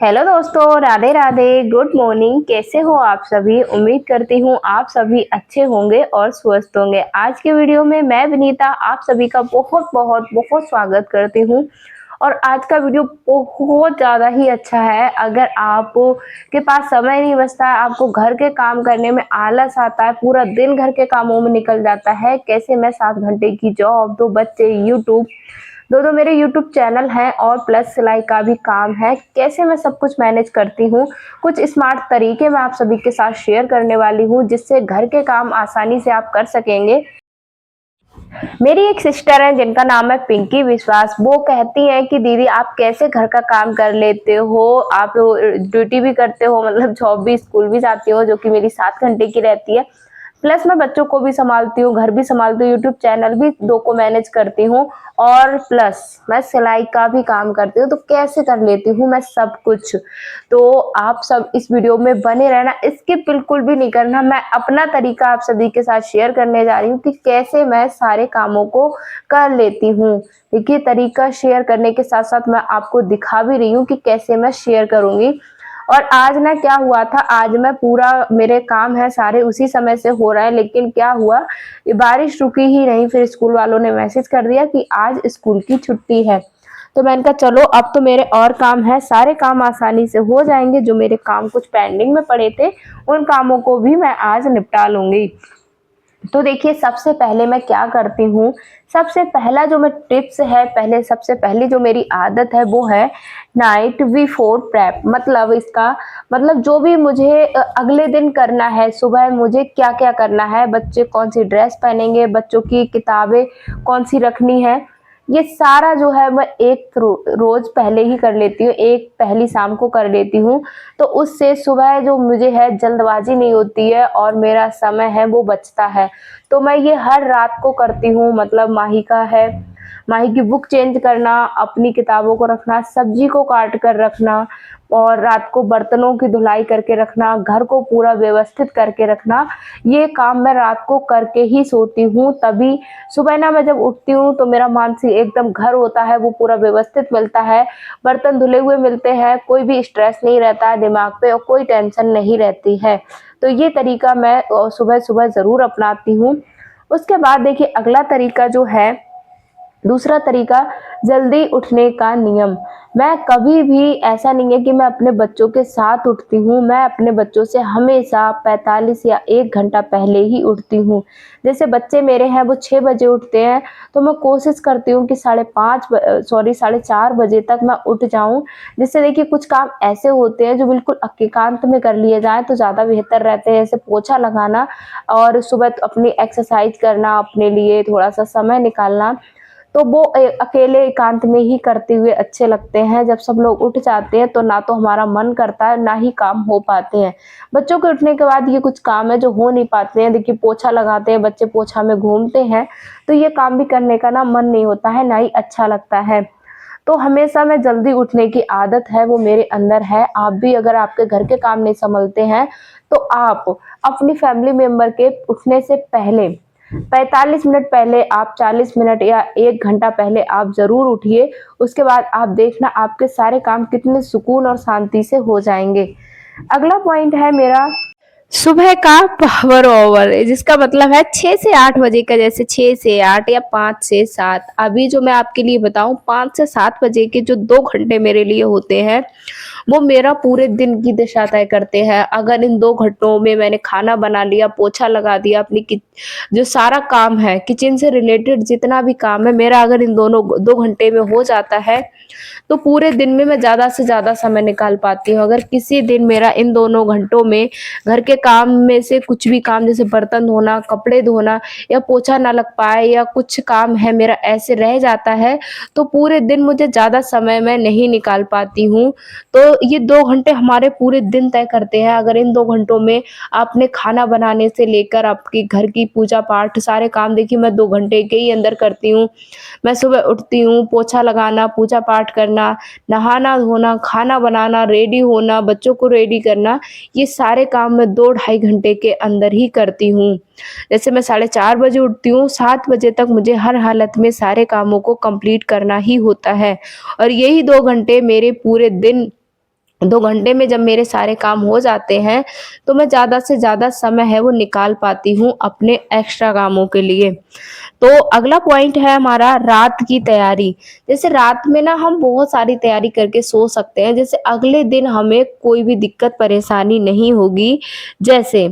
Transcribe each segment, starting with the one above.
Hello दोस्तों, Radhe Radhe. Good morning. कैसे हो आप सभी? उम्मीद करती हूँ आप सभी अच्छे होंगे और स्वस्थ होंगे। आज के वीडियो में मैं विनीता आप सभी का बहुत बहुत बहुत स्वागत करती हूँ। और आज का वीडियो बहुत ज़्यादा ही अच्छा है। अगर आप के पास समय नहीं बचता है, आपको घर के काम करने में आलस आता है, पूरा दिन घर के कामों में निकल जाता है, कैसे मैं 7 घंटे की जॉब, 2 बच्चे, यूट्यूब, दो मेरे यूट्यूब चैनल हैं और प्लस सिलाई का भी काम है, कैसे मैं सब कुछ मैनेज करती हूँ, कुछ स्मार्ट तरीके मैं आप सभी के साथ शेयर करने वाली हूँ जिससे घर के काम आसानी से आप कर सकेंगे। मेरी एक सिस्टर है जिनका नाम है पिंकी विश्वास। वो कहती हैं कि दीदी आप कैसे घर का काम कर लेते हो, आप ड्यूटी भी करते हो, मतलब जॉब भी, स्कूल भी जाती हो, जो कि मेरी 7 घंटे की रहती है, प्लस मैं बच्चों को भी संभालती हूँ, घर भी संभालती हूँ, यूट्यूब चैनल भी 2 को मैनेज करती हूँ और प्लस मैं सिलाई का भी काम करती हूँ। तो कैसे कर लेती हूँ मैं सब कुछ? तो आप सब इस वीडियो में बने रहना, स्किप बिल्कुल भी नहीं करना। मैं अपना तरीका आप सभी के साथ शेयर करने जा रही हूँ कि कैसे मैं सारे कामों को कर लेती हूँ। देखिए, तरीका शेयर करने के साथ साथ मैं आपको दिखा भी रही हूँ कि कैसे मैं शेयर करूंगी। और आज ना क्या हुआ था, आज मैं पूरा, मेरे काम है सारे उसी समय से हो रहा है, लेकिन क्या हुआ, ये बारिश रुकी ही नहीं। फिर स्कूल वालों ने मैसेज कर दिया कि आज स्कूल की छुट्टी है। तो मैंने कहा चलो, अब तो मेरे और काम है, सारे काम आसानी से हो जाएंगे। जो मेरे काम कुछ पेंडिंग में पड़े थे उन कामों को भी मैं आज निपटा लूंगी। तो देखिए, सबसे पहले मैं क्या करती हूँ, सबसे पहला जो मैं टिप्स है, पहले सबसे पहली जो मेरी आदत है वो है नाइट बिफोर प्रेप। मतलब इसका मतलब जो भी मुझे अगले दिन करना है, सुबह मुझे क्या क्या करना है, बच्चे कौन सी ड्रेस पहनेंगे, बच्चों की किताबें कौन सी रखनी है, ये सारा जो है मैं एक रोज पहले ही कर लेती हूँ, एक पहली शाम को कर लेती हूँ। तो उससे सुबह जो मुझे है जल्दबाजी नहीं होती है और मेरा समय है वो बचता है। तो मैं ये हर रात को करती हूँ। मतलब माही का है, माही की बुक चेंज करना, अपनी किताबों को रखना, सब्जी को काट कर रखना, और रात को बर्तनों की धुलाई करके रखना, घर को पूरा व्यवस्थित करके रखना, ये काम मैं रात को करके ही सोती हूँ। तभी सुबह ना मैं जब उठती हूँ तो मेरा मानसिक एकदम घर होता है वो पूरा व्यवस्थित मिलता है, बर्तन धुले हुए मिलते हैं, कोई भी स्ट्रेस नहीं रहता है दिमाग पे और कोई टेंशन नहीं रहती है। तो ये तरीका मैं सुबह सुबह ज़रूर अपनाती हूँ। उसके बाद देखिए, अगला तरीका जो है, दूसरा तरीका, जल्दी उठने का नियम। मैं कभी भी ऐसा नहीं है कि मैं अपने बच्चों के साथ उठती हूँ, मैं अपने बच्चों से हमेशा 45 या 1 घंटा पहले ही उठती हूँ। जैसे बच्चे मेरे हैं वो 6 बजे उठते हैं, तो मैं कोशिश करती हूँ कि 4:30 तक मैं उठ जाऊँ। जिससे देखिए, कुछ काम ऐसे होते हैं जो बिल्कुल एकांत में कर लिए जाएँ तो ज़्यादा बेहतर रहते हैं, जैसे पोछा लगाना और सुबह अपनी एक्सरसाइज करना, अपने लिए थोड़ा-सा समय निकालना। तो वो अकेले एकांत में ही करते हुए अच्छे लगते हैं। जब सब लोग उठ जाते हैं तो ना तो हमारा मन करता है, ना ही काम हो पाते हैं। बच्चों के उठने के बाद ये कुछ काम है जो हो नहीं पाते हैं। देखिए, पोछा लगाते हैं बच्चे, पोछा में घूमते हैं, तो ये काम भी करने का ना मन नहीं होता है, ना ही अच्छा लगता है। तो हमेशा मैं जल्दी उठने की आदत है वो मेरे अंदर है। आप भी अगर आपके घर के काम नहीं संभलते हैं तो आप अपनी फैमिली मेंबर के उठने से पहले 45 मिनट पहले, आप 40 मिनट या 1 घंटा पहले आप ज़रूर उठिए। उसके बाद आप देखना आपके सारे काम कितने सुकून और शांति से हो जाएँगे। अगला पॉइंट है मेरा सुबह का पावर ओवर, जिसका मतलब है 6 से 8 बजे का, जैसे 6 से 8 या 5 से 7। अभी जो मैं आपके लिए बताऊँ, 5 से 7 बजे के जो 2 घंटे मेरे लिए होते हैं, वो मेरा पूरे दिन की दिशा तय करते हैं। अगर इन 2 घंटों में मैंने खाना बना लिया, पोछा लगा दिया, अपनी जो सारा काम है किचन से रिलेटेड जितना भी काम है मेरा, अगर इन दोनों 2 घंटे में हो जाता है तो पूरे दिन में मैं ज़्यादा से ज़्यादा समय निकाल पाती हूँ। अगर किसी दिन मेरा इन दोनों घंटों में घर के काम में से कुछ भी काम, जैसे बर्तन धोना, कपड़े धोना या पोछा ना लग पाए या कुछ काम है मेरा ऐसे रह जाता है, तो पूरे दिन मुझे ज़्यादा समय मैं नहीं निकाल पाती हूँ। तो ये 2 घंटे हमारे पूरे दिन तय करते हैं। अगर इन 2 घंटों में आपने खाना बनाने से लेकर आपकी घर की पूजा-पाठ सारे काम, देखिए मैं 2 घंटे के ही अंदर करती हूँ। मैं सुबह उठती हूँ, पोछा लगाना, पूजा-पाठ करना, नहाना-धोना, खाना बनाना, रेडी होना, बच्चों को रेडी करना, ये सारे काम मैं 2 ढाई घंटे के अंदर ही करती हूँ। जैसे मैं 4:30 बजे उठती हूँ, 7 बजे तक मुझे हर हालत में सारे कामों को कंप्लीट करना ही होता है। और यही 2 घंटे मेरे पूरे दिन 2 घंटे में जब मेरे सारे काम हो जाते हैं, तो मैं ज़्यादा से ज़्यादा समय है वो निकाल पाती हूँ अपने एक्स्ट्रा कामों के लिए। तो अगला पॉइंट है हमारा रात की तैयारी। जैसे रात में ना हम बहुत सारी तैयारी करके सो सकते हैं, जैसे अगले दिन हमें कोई भी दिक्कत परेशानी नहीं होगी। जैसे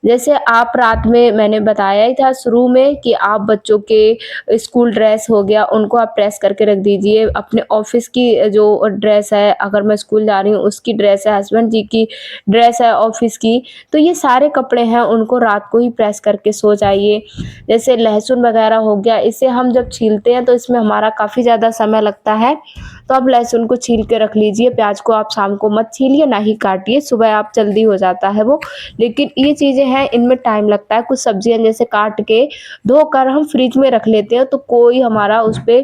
जैसे आप रात में मैंने बताया ही था शुरू में कि आप बच्चों के स्कूल ड्रेस हो गया, उनको आप प्रेस करके रख दीजिए। अपने ऑफ़िस की जो ड्रेस है, अगर मैं स्कूल जा रही हूँ उसकी ड्रेस है, हस्बैंड जी की ड्रेस है ऑफ़िस की, तो ये सारे कपड़े हैं उनको रात को ही प्रेस करके सो जाइए। जैसे लहसुन वगैरह हो गया, इसे हम जब छीलते हैं तो इसमें हमारा काफ़ी ज़्यादा समय लगता है, तो आप लहसुन को छील के रख लीजिए। प्याज को आप शाम को मत छीलिए, ना ही काटिए, सुबह आप जल्दी हो जाता है वो। लेकिन ये चीज़ें हैं, इनमें टाइम लगता है। कुछ सब्जियाँ जैसे काट के धोकर हम फ्रिज में रख लेते हैं, तो कोई हमारा उसपे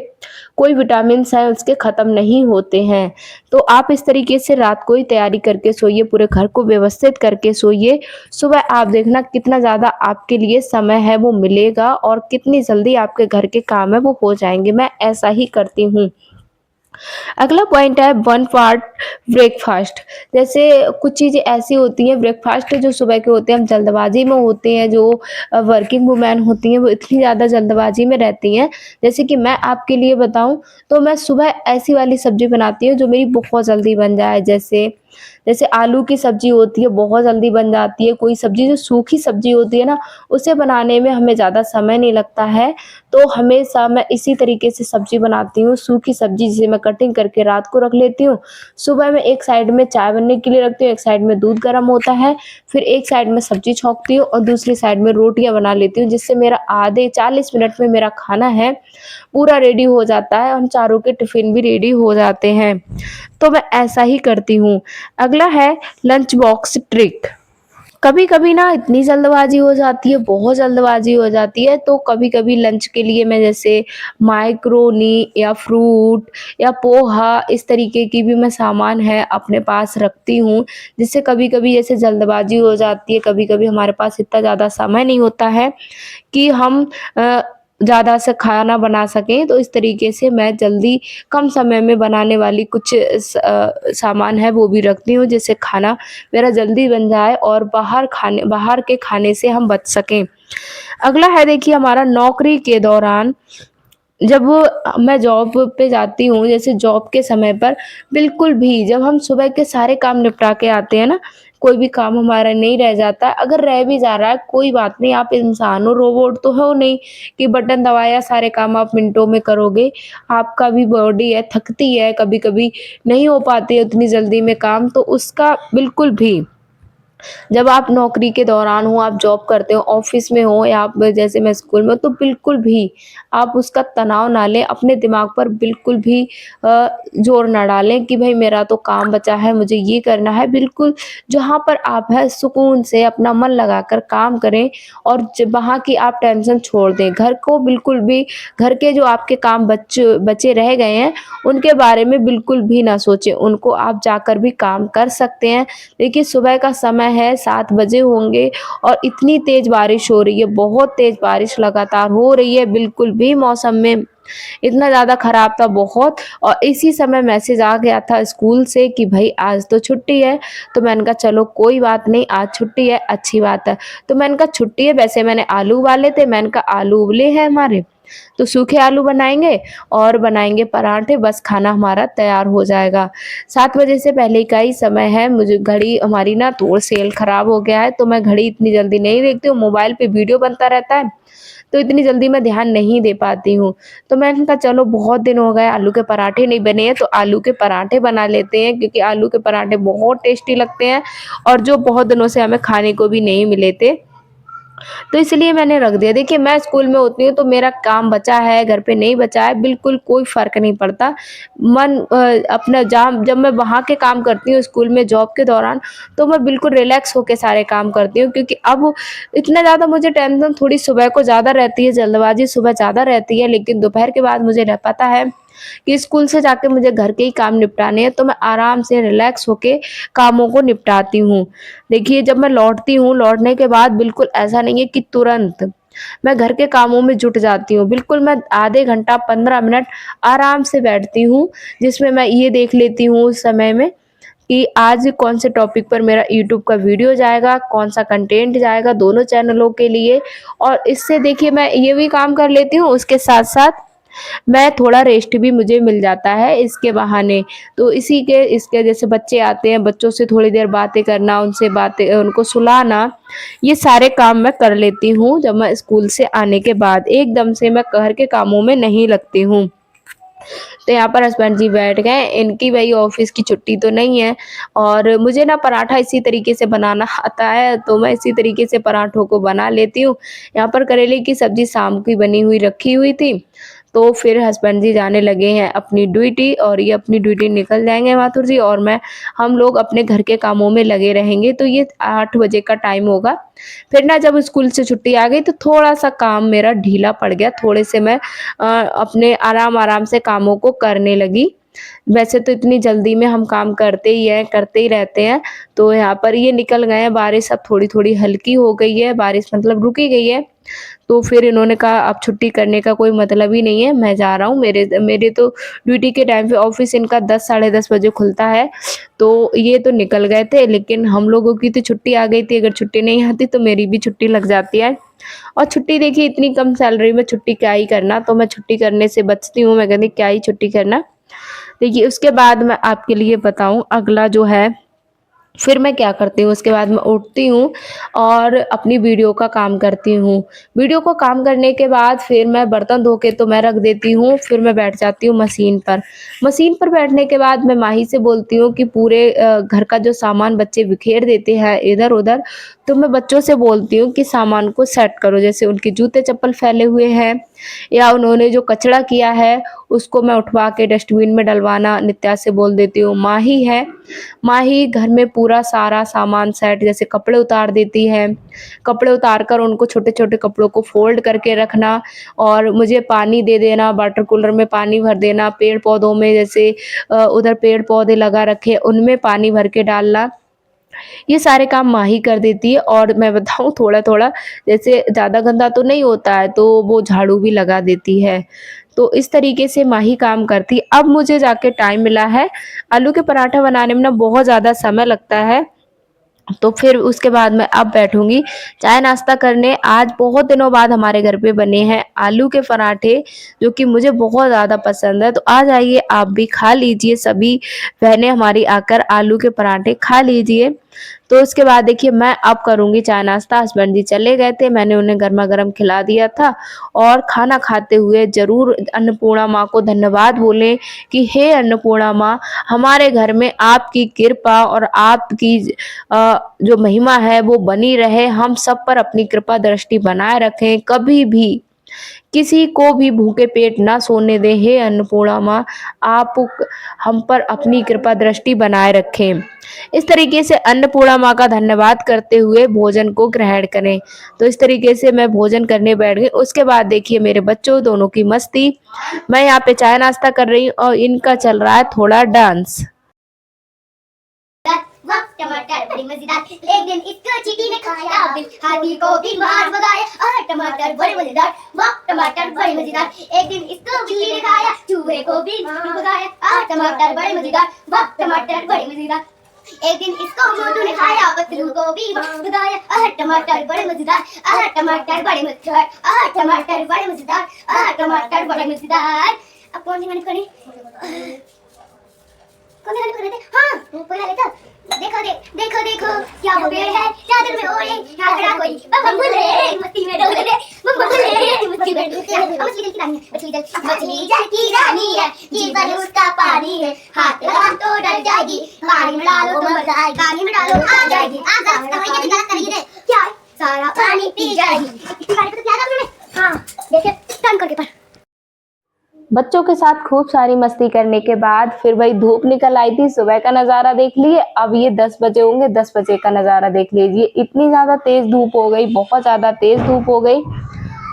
कोई विटामिन्स हैं उसके ख़त्म नहीं होते हैं। तो आप इस तरीके से रात को ही तैयारी करके सोइए, पूरे घर को व्यवस्थित करके सोइए। सुबह आप देखना कितना ज़्यादा आपके लिए समय है वो मिलेगा और कितनी जल्दी आपके घर के काम है वो हो जाएँगे। मैं ऐसा ही करती हूँ। अगला पॉइंट है वन पार्ट ब्रेकफास्ट। जैसे कुछ चीज़ें ऐसी होती हैं ब्रेकफास्ट जो सुबह के होते हैं, हम जल्दबाजी में होते हैं, जो वर्किंग वुमेन होती हैं वो इतनी ज़्यादा जल्दबाजी में रहती हैं। जैसे कि मैं आपके लिए बताऊँ, तो मैं सुबह ऐसी वाली सब्ज़ी बनाती हूँ जो मेरी बहुत जल्दी बन जाए। जैसे जैसे आलू की सब्ज़ी होती है, बहुत जल्दी बन जाती है। कोई सब्ज़ी जो सूखी सब्ज़ी होती है ना, उसे बनाने में हमें ज़्यादा समय नहीं लगता है। तो हमेशा मैं इसी तरीके से सब्ज़ी बनाती हूँ। सूखी सब्ज़ी जिसे मैं कटिंग करके रात को रख लेती हूँ। सुबह में एक साइड में चाय बनने के लिए रखती हूँ, एक साइड में दूध गर्म होता है, फिर एक साइड में सब्ज़ी छौंकती हूँ और दूसरी साइड में रोटियाँ बना लेती हूँ, जिससे मेरा आधे 40 मिनट में मेरा खाना है पूरा रेडी हो जाता है। हम चारों के टिफ़िन भी रेडी हो जाते हैं। तो मैं ऐसा ही करती हूँ। अगला है लंच बॉक्स ट्रिक। कभी-कभी ना इतनी जल्दबाज़ी हो जाती है, बहुत जल्दबाज़ी हो जाती है, तो कभी-कभी लंच के लिए मैं जैसे मैकरोनी या फ्रूट या पोहा, इस तरीके की भी मैं सामान है अपने पास रखती हूँ। जिससे कभी-कभी जैसे जल्दबाज़ी हो जाती है, कभी-कभी हमारे पास इतना ज़्यादा समय नहीं होता है कि हम अ, ज़्यादा से खाना बना सकें, तो इस तरीके से मैं जल्दी कम समय में बनाने वाली कुछ सामान है वो भी रखती हूँ, जिससे खाना मेरा जल्दी बन जाए और बाहर के खाने से हम बच सकें। अगला है देखिए हमारा नौकरी के दौरान, जब मैं जॉब पे जाती हूँ, जैसे जॉब के समय पर बिल्कुल भी जब हम सुबह के सारे काम निपटा के आते हैं ना, कोई भी काम हमारा नहीं रह जाता है। अगर रह भी जा रहा है कोई बात नहीं, आप इंसान हो, रोबोट तो हो नहीं कि बटन दबाया सारे काम आप मिनटों में करोगे। आपका भी बॉडी है, थकती है, कभी-कभी नहीं हो पाती है उतनी जल्दी में काम, तो उसका बिल्कुल भी जब आप नौकरी के दौरान हो, आप जॉब करते हो, ऑफ़िस में हो या आप जैसे मैं स्कूल में हूँ, तो बिल्कुल भी आप उसका तनाव ना लें, अपने दिमाग पर बिल्कुल भी ज़ोर ना डालें कि भई मेरा तो काम बचा है, मुझे ये करना है। बिल्कुल जहाँ पर आप हैं सुकून से अपना मन लगाकर काम करें और ज वहाँ की आप टेंशन छोड़ दें। घर को बिल्कुल भी घर के जो आपके काम बचे रह गए हैं, उनके बारे में बिल्कुल भी ना सोचें, उनको आप जाकर भी काम कर सकते हैं। देखिए सुबह का समय है, 7 बजे होंगे और इतनी तेज़ बारिश हो रही है, बहुत तेज़ बारिश लगातार हो रही है, बिल्कुल भी मौसम में इतना ज़्यादा ख़राब था बहुत। और इसी समय मैसेज आ गया था स्कूल से कि भई आज तो छुट्टी है, तो मैंने कहा चलो कोई बात नहीं, आज छुट्टी है, अच्छी बात है। तो मैंने कहा छुट्टी है, वैसे मैंने आलू उबाले थे, मैंने कहा आलू उबले हैं हमारे, तो सूखे आलू बनाएँगे और बनाएँगे पराठे, बस खाना हमारा तैयार हो जाएगा। 7 बजे से पहले का ही समय है, मुझे घड़ी हमारी ना थोड़ा सेल ख़राब हो गया है, तो मैं घड़ी इतनी जल्दी नहीं देखती हूँ, मोबाइल पे वीडियो बनता रहता है, तो इतनी जल्दी मैं ध्यान नहीं दे पाती हूँ। तो मैंने कहा चलो बहुत दिन हो गए आलू के पराठे नहीं बने हैं, तो आलू के पराठे बना लेते हैं, क्योंकि आलू के पराठे बहुत टेस्टी लगते हैं और जो बहुत दिनों से हमें खाने को भी नहीं मिले थे। तो इसलिए मैंने रख दिया। देखिए मैं स्कूल में होती हूँ तो मेरा काम बचा है, घर पे नहीं बचा है, बिल्कुल कोई फ़र्क नहीं पड़ता। अपना जहाँ जब मैं वहाँ के काम करती हूँ स्कूल में जॉब के दौरान, तो मैं बिल्कुल रिलैक्स होके सारे काम करती हूँ, क्योंकि अब इतना ज़्यादा मुझे टेंशन थोड़ी सुबह को ज़्यादा रहती है, जल्दबाज़ी सुबह ज़्यादा रहती है, लेकिन दोपहर के बाद मुझे पता है कि स्कूल से जाके मुझे घर के ही काम निपटाने हैं, तो मैं आराम से रिलैक्स होके कामों को निपटाती हूँ। देखिए जब मैं लौटती हूँ, लौटने के बाद बिल्कुल ऐसा नहीं है कि तुरंत मैं घर के कामों में जुट जाती हूँ। बिल्कुल मैं आधे घंटा 15 मिनट आराम से बैठती हूँ, जिसमें मैं ये देख लेती हूँ उस समय में कि आज कौन से टॉपिक पर मेरा यूट्यूब का वीडियो जाएगा, कौन सा कंटेंट जाएगा दोनों चैनलों के लिए। और इससे देखिए मैं ये भी काम कर लेती हूँ, उसके साथ-साथ मैं थोड़ा रेस्ट भी मुझे मिल जाता है इसके बहाने। तो इसके जैसे बच्चे आते हैं, बच्चों से थोड़ी देर बातें करना, उनसे बातें उनको सुलाना, ये सारे काम मैं कर लेती हूँ जब मैं स्कूल से आने के बाद। एकदम से मैं घर के कामों में नहीं लगती हूँ। तो यहाँ पर हस्बैंड जी बैठ गए, इनकी भई ऑफ़िस की छुट्टी तो नहीं है और मुझे ना पराठा इसी तरीके से बनाना आता है, तो मैं इसी तरीके से पराठों को बना लेती हूँ। यहाँ पर करेले की सब्ज़ी शाम की बनी हुई रखी हुई थी, तो फिर हस्बैंड जी जाने लगे हैं अपनी ड्यूटी और ये अपनी ड्यूटी निकल जाएँगे माथुर जी और हम लोग अपने घर के कामों में लगे रहेंगे। तो ये 8 बजे का टाइम होगा। फिर ना जब स्कूल से छुट्टी आ गई तो थोड़ा-सा काम मेरा ढीला पड़ गया, थोड़े से मैं अपने आराम-आराम से कामों को करने लगी। वैसे तो इतनी जल्दी में हम काम करते ही हैं, करते ही रहते हैं, तो यहाँ पर ये निकल गए हैं, बारिश अब थोड़ी-थोड़ी हल्की हो गई है, बारिश मतलब रुक ही गई है। तो फिर इन्होंने कहा अब छुट्टी करने का कोई मतलब ही नहीं है, मैं जा रहा हूँ। मेरे तो ड्यूटी के टाइम पे ऑफ़िस इनका 10 साढ़े 10 बजे खुलता है, तो ये तो निकल गए थे, लेकिन हम लोगों की तो छुट्टी आ गई थी, अगर छुट्टी नहीं आती तो मेरी भी छुट्टी लग जाती है। और छुट्टी देखिए इतनी कम सैलरी में छुट्टी क्या ही करना, तो मैं छुट्टी करने से बचती हूँ, मैं कहती क्या ही छुट्टी करना। देखिए उसके बाद मैं आपके लिए बताऊँ अगला जो है फिर मैं क्या करती हूँ उसके बाद मैं उठती हूँ और अपनी वीडियो का काम करती हूँ। वीडियो को काम करने के बाद फिर मैं बर्तन धो के तो मैं रख देती हूँ, फिर मैं बैठ जाती हूँ मशीन पर। मशीन पर बैठने के बाद मैं माही से बोलती हूँ कि पूरे घर का जो सामान बच्चे बिखेर देते हैं इधर-उधर, तो मैं बच्चों से बोलती हूँ कि सामान को सेट करो। जैसे उनके जूते-चप्पल फैले हुए हैं या उन्होंने जो कचरा किया है, उसको मैं उठवा के डस्टबिन में डलवाना नित्या से बोल देती हूँ। माही है, माही घर में पूरा सारा सामान सेट जैसे कपड़े उतार देती है, कपड़े उतार कर उनको छोटे-छोटे कपड़ों को फ़ोल्ड करके रखना और मुझे पानी दे देना, वाटर कूलर में पानी भर देना, पेड़-पौधों में जैसे उधर पेड़-पौधे लगा रखे, उनमें पानी भर के डालना। ये सारे काम माँ ही कर देती है और मैं बताऊँ थोड़ा-थोड़ा जैसे ज़्यादा गंदा तो नहीं होता है, तो वो झाड़ू भी लगा देती है। तो इस तरीके से माँ ही काम करती है। अब मुझे जाके टाइम मिला है, आलू के पराठा बनाने में ना बहुत ज़्यादा समय लगता है, तो फिर उसके बाद मैं अब बैठूँगी चाय-नाश्ता करने। आज बहुत दिनों बाद हमारे घर पे बने हैं आलू के पराठे, जो कि मुझे बहुत ज़्यादा पसंद है। तो आ जाइए आप भी खा लीजिए, सभी बहनें हमारी आकर आलू के पराठे खा लीजिए। तो उसके बाद देखिए मैं अब करूँगी चाय-नाश्ता, हस्बैंड जी चले गए थे, मैंने उन्हें गरमा-गरम खिला दिया था और खाना खाते हुए ज़रूर अन्नपूर्णा माँ को धन्यवाद बोलें कि हे अन्नपूर्णा माँ, हमारे घर में आपकी कृपा और आपकी जो महिमा है वो बनी रहे, हम सब पर अपनी कृपा दृष्टि बनाए रखें, कभी भी किसी को भी भूखे पेट ना सोने दें। हे अन्नपूर्णा माँ, आप हम पर अपनी कृपा दृष्टि बनाए रखें। इस तरीके से अन्नपूर्णा माँ का धन्यवाद करते हुए भोजन को ग्रहण करें। तो इस तरीके से मैं भोजन करने बैठ गई। उसके बाद देखिए मेरे बच्चों दोनों की मस्ती। मैं यहाँ पे चाय नाश्ता कर रही हूँ और इनका चल रहा है थोड़ा डांस। वाह टमाटर बड़ी मजेदार। एक दिन इसको चींटी ने खाया, फिर हाथी को भी मार भगाया। आह टमाटर बड़े मजेदार, वाह टमाटर बड़े मजेदार। एक दिन इसको बिल्ली ने खाया, चूहे को भी मार भगाया। आह टमाटर बड़े मजेदार, वाह टमाटर बड़े मजेदार। एक दिन इसको मोटू ने खाया, पतलू को भी मार भगाया। आह टमाटर बड़े मजेदार, आह टमाटर बड़े मजेदार, आह टमाटर बड़े मजेदार, आह टमाटर बड़े मजेदार। अब कौन सी गाने करे? कौन सी गाने कर रहे थे? हाँ वो कोई गाने था। देखो देखो क्या वो पेड़ है, चादर में ओढ़े खड़ा कोई बम बोले, मस्ती में डोले बम बोले, मस्ती में डोले। मछली जल की रानी है, मछली जल की रानी है, जीवन उसका पानी है, हाथ लगाओ तो डर जाएगी, पानी में डालो तो मर जाएगी, पानी में डालो आ जाएगी, आजा कमाइए गलत करिए क्या सारा पानी पी जाएगी। इतनी गाड़ी तो याद आपने? हाँ देखिए टर्न करके पर बच्चों के साथ खूब सारी मस्ती करने के बाद फिर वही धूप निकल आई थी। सुबह का नज़ारा देख लिए, अब ये 10 बजे होंगे, 10 बजे का नज़ारा देख लीजिए। इतनी ज़्यादा तेज़ धूप हो गई, बहुत ज़्यादा तेज़ धूप हो गई।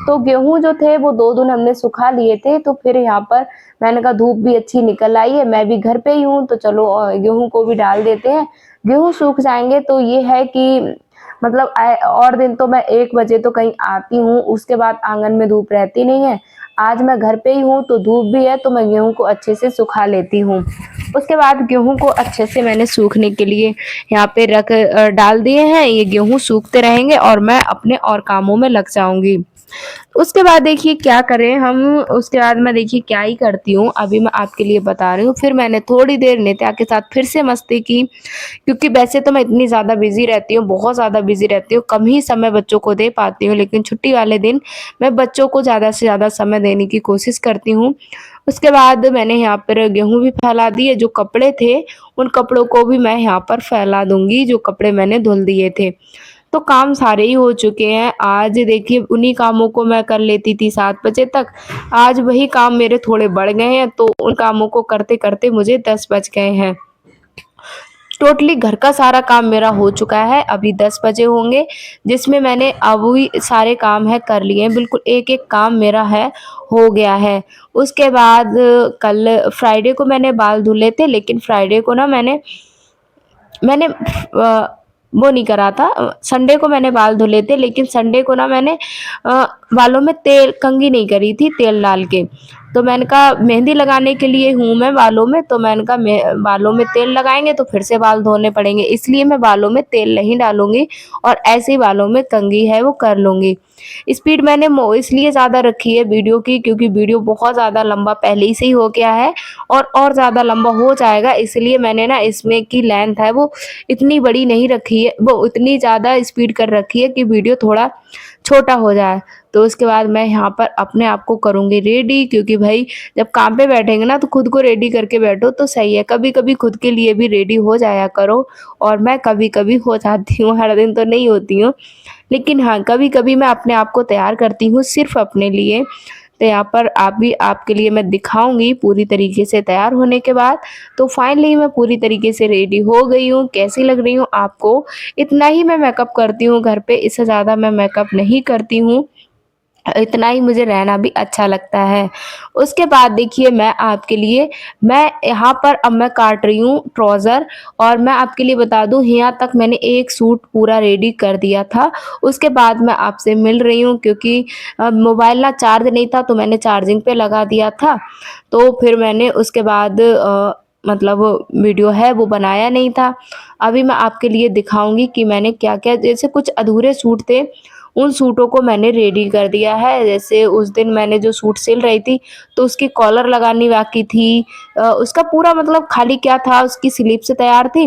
तो गेहूँ जो थे वो 2 दिन हमने सुखा लिए थे, तो फिर यहाँ पर मैंने कहा धूप भी अच्छी निकल आई है, मैं भी घर पे ही हूँ, तो चलो गेहूँ को भी डाल देते हैं। गेहूँ सूख जाएंगे तो ये है कि मतलब और दिन तो मैं 1 बजे तो कहीं आती हूँ, उसके बाद आंगन में धूप रहती नहीं है। आज मैं घर पे ही हूँ तो धूप भी है तो मैं गेहूँ को अच्छे से सुखा लेती हूँ। उसके बाद गेहूँ को अच्छे से मैंने सूखने के लिए यहाँ पे डाल दिए हैं। ये गेहूँ सूखते रहेंगे और मैं अपने और कामों में लग जाऊंगी। उसके बाद देखिए क्या करें हम। उसके बाद मैं देखिए क्या ही करती हूँ, अभी मैं आपके लिए बता रही हूँ। फिर मैंने थोड़ी देर नित्या के साथ फिर से मस्ती की, क्योंकि वैसे तो मैं इतनी ज़्यादा बिजी रहती हूँ, बहुत ज़्यादा बिजी रहती हूँ, कम ही समय बच्चों को दे पाती हूँ, लेकिन छुट्टी वाले दिन मैं बच्चों को ज़्यादा से ज़्यादा समय देने की कोशिश करती हूँ। उसके बाद मैंने यहाँ पर गेहूँ भी फैला दिए, जो कपड़े थे उन कपड़ों को भी मैं यहाँ पर फैला दूंगी, जो कपड़े मैंने धुल दिए थे। तो काम सारे ही हो चुके हैं। आज देखिए उन्हीं कामों को मैं कर लेती थी 7 बजे तक, आज वही काम मेरे थोड़े बढ़ गए हैं, तो उन कामों को करते-करते मुझे 10 बज गए हैं। टोटली घर का सारा काम मेरा हो चुका है, अभी 10 बजे होंगे, जिसमें मैंने अभी सारे काम है कर लिए हैं, बिल्कुल एक-एक काम मेरा है हो गया है। उसके बाद कल फ्राइडे को मैंने बाल धुले थे, लेकिन फ्राइडे को ना मैंने मैंने वो नहीं करा था। संडे को मैंने बाल धुले थे, लेकिन संडे को ना मैंने बालों में तेल कंघी नहीं करी थी तेल डाल के। तो मैंने कहा मेहंदी लगाने के लिए हूँ मैं बालों में, तो मैंने कहा बालों में तेल लगाएंगे तो फिर से बाल धोने पड़ेंगे, इसलिए मैं बालों में तेल नहीं डालूंगी और ऐसे ही बालों में कंघी है वो कर लूंगी। स्पीड मैंने इसलिए ज़्यादा रखी है वीडियो की, क्योंकि वीडियो बहुत ज़्यादा लंबा पहले ही से ही हो गया है और ज़्यादा लंबा हो जाएगा, इसलिए मैंने ना इसमें की लेंथ है वो इतनी बड़ी नहीं रखी है, वो इतनी ज़्यादा स्पीड कर रखी है कि वीडियो थोड़ा छोटा हो जाए। तो उसके बाद मैं यहाँ पर अपने आप को करूँगी रेडी, क्योंकि भाई जब काम पे बैठेंगे ना तो खुद को रेडी करके बैठो तो सही है। कभी-कभी खुद के लिए भी रेडी हो जाया करो, और मैं कभी-कभी हो जाती हूँ, हर दिन तो नहीं होती हूँ। लेकिन हाँ, कभी-कभी मैं अपने आप को तैयार करती हूँ सिर्फ़ अपने लिए। तो यहाँ पर आप भी आपके लिए मैं दिखाऊँगी पूरी तरीके से तैयार होने के बाद। तो फाइनली मैं पूरी तरीके से रेडी हो गई हूँ। कैसी लग रही हूँ आपको? इतना ही मैं मेकअप करती हूँ घर पे, इससे ज़्यादा मैं मेकअप नहीं करती हूँ। इतना ही मुझे रहना भी अच्छा लगता है। उसके बाद देखिए मैं यहाँ पर अब मैं काट रही हूँ ट्राउज़र, और मैं आपके लिए बता दूँ यहाँ तक मैंने एक सूट पूरा रेडी कर दिया था। उसके बाद मैं आपसे मिल रही हूँ, क्योंकि मोबाइल ना चार्ज नहीं था तो मैंने चार्जिंग पे लगा दिया था। तो फिर मैंने उसके बाद मतलब वीडियो है वो बनाया नहीं था। अभी मैं आपके लिए दिखाऊँगी कि मैंने क्या-क्या, जैसे कुछ अधूरे सूट थे उन सूटों को मैंने रेडी कर दिया है। जैसे उस दिन मैंने जो सूट सिल रही थी तो उसकी कॉलर लगानी बाकी थी। उसका पूरा मतलब खाली क्या था, उसकी स्लीव्स तैयार थी,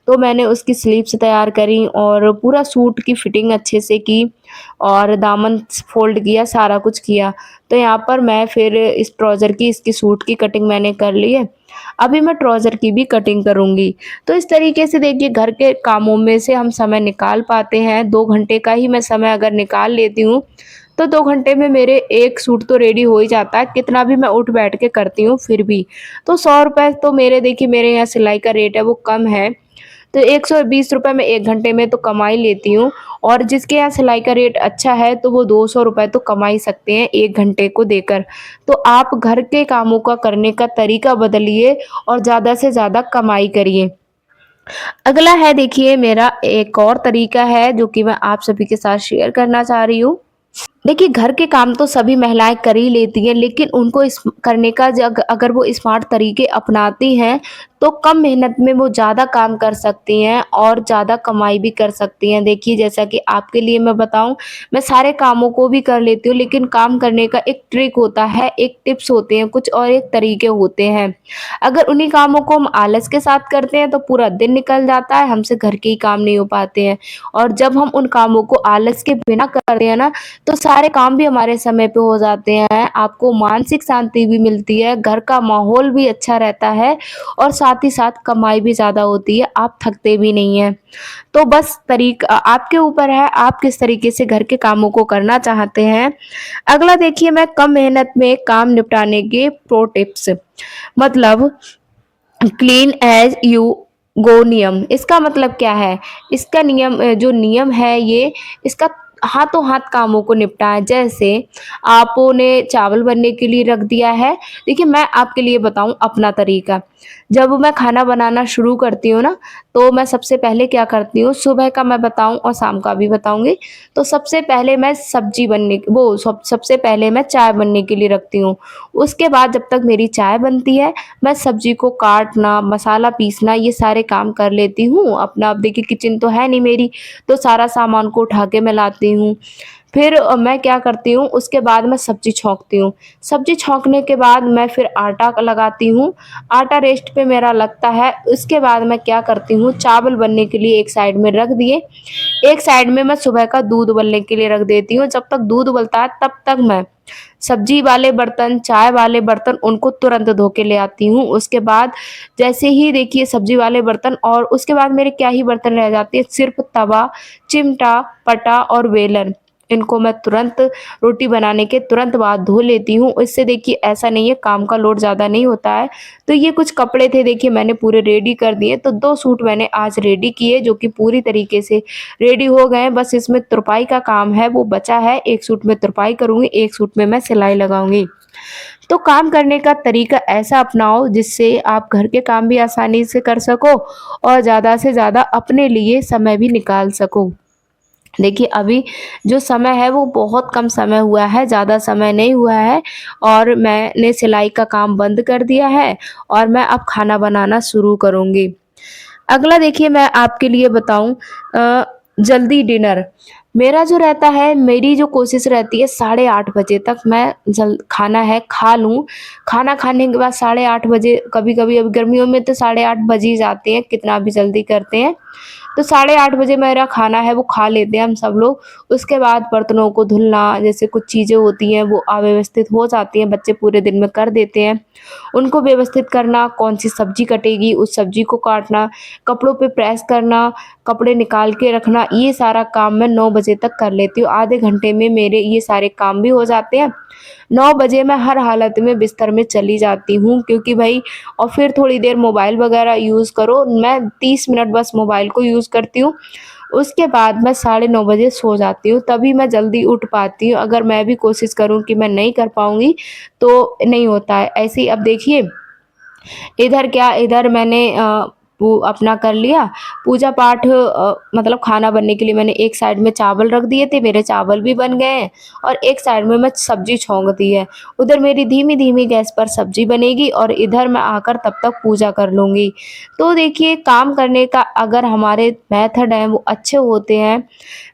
तो मैंने उसकी स्लीव्स तैयार करी और पूरा सूट की फिटिंग अच्छे से की और दामन फ़ोल्ड किया, सारा कुछ किया। तो यहाँ पर मैं फिर इस ट्राउज़र की, इसकी सूट की कटिंग मैंने कर ली है। अभी मैं ट्राउज़र की भी कटिंग करूँगी। तो इस तरीके से देखिए घर के कामों में से हम समय निकाल पाते हैं। 2 घंटे का ही मैं समय अगर निकाल लेती हूँ, तो 2 घंटे में मेरे 1 सूट तो रेडी हो ही जाता है, कितना भी मैं उठ बैठ के करती हूँ फिर भी। तो ₹100 तो मेरे यहाँ सिलाई का रेट है वो कम है, तो ₹120 मैं 1 घंटे में तो कमा ही लेती हूँ, और जिसके यहाँ सिलाई का रेट अच्छा है तो वो ₹200 तो कमा ही सकते हैं 1 घंटे को देकर। तो आप घर के कामों का करने का तरीका बदलिए और ज़्यादा से ज़्यादा कमाई करिए। अगला है देखिए मेरा एक और तरीका है जो कि मैं आप सभी के साथ शेयर करना चाह रही हूँ। देखिए घर के काम तो सभी महिलाएँ कर ही लेती हैं, लेकिन उनको इस करने का अगर वो स्मार्ट तरीके अपनाती हैं, तो कम मेहनत में वो ज़्यादा काम कर सकती हैं और ज़्यादा कमाई भी कर सकती हैं। देखिए जैसा कि आपके लिए मैं बताऊँ, मैं सारे कामों को भी कर लेती हूँ, लेकिन काम करने का एक ट्रिक होता है, एक टिप्स होते हैं कुछ और एक तरीके होते हैं। अगर उन्हीं कामों को हम आलस के साथ करते हैं, तो पूरा दिन निकल जाता है, हमसे घर के ही काम नहीं हो पाते हैं, और जब हम उन कामों को आलस के बिना करते हैं ना, तो सारे काम भी हमारे समय पे हो जाते हैं। आपको मानसिक शांति भी मिलती है, घर का माहौल भी अच्छा रहता है और साथ ही साथ कमाई भी ज़्यादा होती है, आप थकते भी नहीं हैं। तो बस आपके ऊपर है, आप किस तरीके से घर के कामों को करना चाहते हैं। अगला देखिए मैं कम मेहनत में काम निपटाने के प्रो टिप्स, मतलब क्लीन एज यू गो नियम। इसका मतलब क्या है? इसका नियम जो नियम है ये, इसका हाथों हाथ कामों को निपटाएं। जैसे आपने चावल बनने के लिए रख दिया है, देखिए मैं आपके लिए बताऊं अपना तरीका। जब मैं खाना बनाना शुरू करती हूँ ना, तो मैं सबसे पहले क्या करती हूँ, सुबह का मैं बताऊं और शाम का भी बताऊंगी। तो सबसे पहले मैं सब्जी बनने वो सबसे पहले मैं चाय बनने के लिए रखती हूँ। उसके बाद जब तक मेरी चाय बनती है, मैं सब्जी को काटना, मसाला पीसना, ये सारे काम कर लेती हूँ अपना। अब देखिए किचन तो है नहीं मेरी, तो सारा सामान को उठा के मैं लाती हूँ। फिर मैं क्या करती हूँ, उसके बाद मैं सब्जी छौंकती हूँ। सब्जी छौंकने के बाद मैं फिर आटा लगाती हूँ। आटा रेस्ट पे मेरा लगता है। उसके बाद मैं क्या करती हूँ, चावल बनने के लिए एक साइड में रख दिए। एक साइड में मैं सुबह का दूध उबलने के लिए रख देती हूँ। जब तक दूध उबलता है तब तक मैं सब्जी वाले बर्तन, चाय वाले बर्तन, उनको तुरंत धो के ले आती हूँ। उसके बाद जैसे ही देखिए सब्जी वाले बर्तन, और उसके बाद मेरे क्या ही बर्तन रह जाते हैं, सिर्फ तवा, चिमटा, पटा और बेलन। इनको मैं तुरंत रोटी बनाने के तुरंत बाद धो लेती हूँ। इससे देखिए ऐसा नहीं है, काम का लोड ज़्यादा नहीं होता है। तो ये कुछ कपड़े थे, देखिए मैंने पूरे रेडी कर दिए। तो 2 सूट मैंने आज रेडी किए जो कि पूरी तरीके से रेडी हो गए हैं। बस इसमें तुरपाई का काम है वो बचा है। 1 सूट में तुरपाई करूँगी, 1 सूट में मैं सिलाई लगाऊँगी। तो काम करने का तरीका ऐसा अपनाओ जिससे आप घर के काम भी आसानी से कर सको और ज़्यादा से ज़्यादा अपने लिए समय भी निकाल सको। देखिए अभी जो समय है वो बहुत कम समय हुआ है, ज़्यादा समय नहीं हुआ है, और मैंने सिलाई का काम बंद कर दिया है और मैं अब खाना बनाना शुरू करूँगी। अगला देखिए मैं आपके लिए बताऊँ, जल्दी डिनर। मेरा जो रहता है, मेरी जो कोशिश रहती है 8:30 बजे तक मैं जल खाना है खा लूँ। खाना खाने के बाद 8:30 बजे, कभी-कभी अब गर्मियों में तो 8:30 बज ही जाते हैं, कितना भी जल्दी करते हैं। तो 8:30 बजे मेरा खाना है वो खा लेते हैं हम सब लोग। उसके बाद बर्तनों को धुलना, जैसे कुछ चीज़ें होती हैं वो अव्यवस्थित हो जाती हैं, बच्चे पूरे दिन में कर देते हैं। उनको व्यवस्थित करना, कौन-सी सब्ज़ी कटेगी उस सब्ज़ी को काटना, कपड़ों पे प्रेस करना, कपड़े निकाल के रखना, ये सारा काम मैं 9 बजे तक कर लेती हूँ। आधे घंटे में मेरे ये सारे काम भी हो जाते हैं। 9 बजे मैं हर हालत में बिस्तर में चली जाती हूँ, क्योंकि भई और फिर थोड़ी देर मोबाइल वगैरह यूज़ करो। मैं 30 मिनट बस मोबाइल को यूज़ करती हूँ। उसके बाद मैं 9:30 बजे सो जाती हूँ, तभी मैं जल्दी उठ पाती हूँ। अगर मैं भी कोशिश करूँ कि मैं नहीं कर पाऊँगी, तो नहीं होता है। ऐसे ही अब देखिए इधर मैंने वो अपना कर लिया पूजा पाठ, मतलब खाना बनने के लिए मैंने एक साइड में चावल रख दिए थे, मेरे चावल भी बन गए हैं, और एक साइड में मैं सब्जी छौंक दी है। उधर मेरी धीमी-धीमी गैस पर सब्जी बनेगी और इधर मैं आकर तब तक पूजा कर लूँगी। तो देखिए काम करने का अगर हमारे मेथड हैं वो अच्छे होते हैं,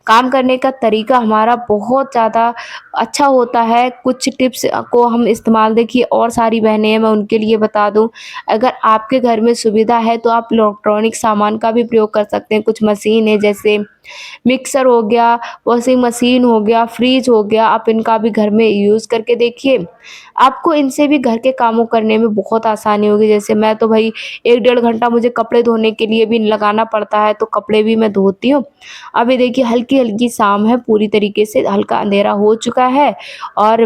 काम करने का तरीका हमारा बहुत ज़्यादा अच्छा होता है। कुछ टिप्स को हम इस्तेमाल, देखिए और सारी बहनें हैं मैं उनके लिए बता दूँ, अगर आपके घर में सुविधा है तो आप इलेक्ट्रॉनिक सामान का भी प्रयोग कर सकते हैं। कुछ मशीन है, जैसे मिक्सर हो गया, वॉशिंग मशीन हो गया, फ्रिज हो गया, आप इनका भी घर में यूज़ करके देखिए। आपको इनसे भी घर के कामों करने में बहुत आसानी होगी। जैसे मैं तो भई 1 डेढ़ घंटा मुझे कपड़े धोने के लिए भी लगाना पड़ता है, तो कपड़े भी मैं धोती हूँ। अभी देखिए हल्की-हल्की शाम है, पूरी तरीके से हल्का अंधेरा हो चुका है, और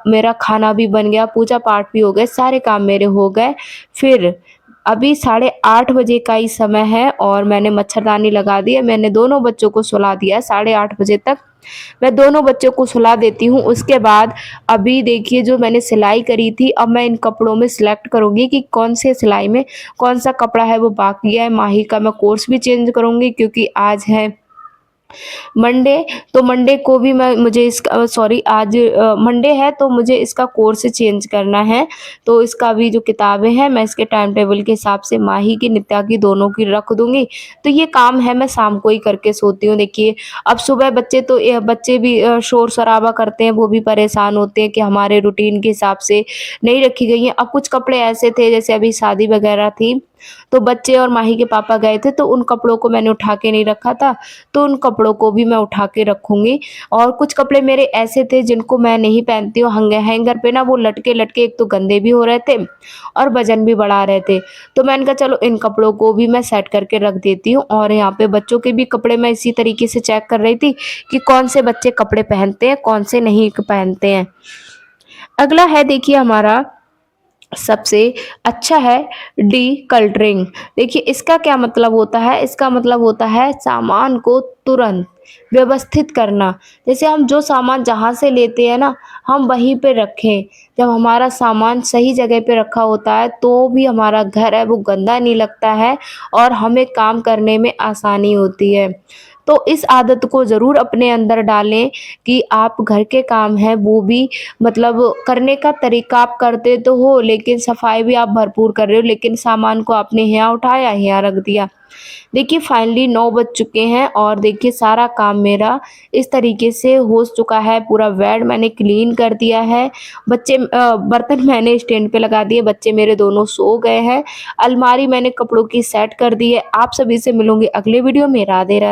मेरा खाना भी बन गया, पूजा पाठ भी हो गए, सारे काम मेरे हो गए। फिर अभी 8:30 बजे का ही समय है और मैंने मच्छरदानी लगा दी है। मैंने दोनों बच्चों को सुला दिया है 8:30 बजे तक। मैं दोनों बच्चों को सुला देती हूँ। उसके बाद अभी देखिए जो मैंने सिलाई करी थी, अब मैं इन कपड़ों में सिलेक्ट करूँगी कि कौन से सिलाई में कौन-सा कपड़ा है वो बाकी है। माही का मैं कोर्स भी चेंज करूँगी, क्योंकि आज है मंडे, तो मंडे को भी मैं मुझे इसका सॉरी आज मंडे है तो मुझे इसका कोर्स चेंज करना है। तो इसका भी जो किताबें हैं मैं इसके टाइम टेबल के हिसाब से माही की, नित्या की दोनों की रख दूँगी। तो ये काम है मैं शाम को ही करके सोती हूँ। देखिए अब सुबह बच्चे भी शोर-शराबा करते हैं, वो भी परेशान होते हैं कि हमारे रूटीन के हिसाब से नहीं रखी गई हैं। अब कुछ कपड़े ऐसे थे, जैसे अभी शादी वगैरह थी, तो बच्चे और माही के पापा गए थे, तो उन कपड़ों को मैंने उठा के नहीं रखा था, तो उन कपड़ों को भी मैं उठा के रखूँगी। और कुछ कपड़े मेरे ऐसे थे जिनको मैं नहीं पहनती हूँ, हैंगर पे ना वो लटके-लटके एक तो गंदे भी हो रहे थे और वज़न भी बढ़ा रहे थे। तो मैंने कहा चलो इन कपड़ों को भी मैं सेट करके रख देती हूँ। और यहाँ पे बच्चों के भी कपड़े मैं इसी तरीके से चेक कर रही थी कि कौन से बच्चे कपड़े पहनते हैं, कौन से नहीं पहनते हैं। अगला है देखिए हमारा सबसे अच्छा है डीकल्टरिंग। देखिए इसका क्या मतलब होता है, इसका मतलब होता है सामान को तुरंत व्यवस्थित करना। जैसे हम जो सामान जहाँ से लेते हैं ना, हम वहीं पे रखें। जब हमारा सामान सही जगह पे रखा होता है तो भी हमारा घर है वो गंदा नहीं लगता है और हमें काम करने में आसानी होती है। तो इस आदत को ज़रूर अपने अंदर डालें कि आप घर के काम हैं वो भी मतलब करने का तरीका आप करते तो हो, लेकिन सफाई भी आप भरपूर कर रहे हो, लेकिन सामान को आपने यहाँ उठाया, यहाँ रख दिया। देखिए फाइनली 9 बज चुके हैं और देखिए सारा काम मेरा इस तरीके से हो चुका है। पूरा बेड मैंने क्लीन कर दिया है। बर्तन मैंने स्टैंड पे लगा दिए, बच्चे मेरे दोनों सो गए हैं। अलमारी मैंने कपड़ों की सेट कर दी है। आप सभी से मिलूँगी अगले वीडियो में। राधे राधे।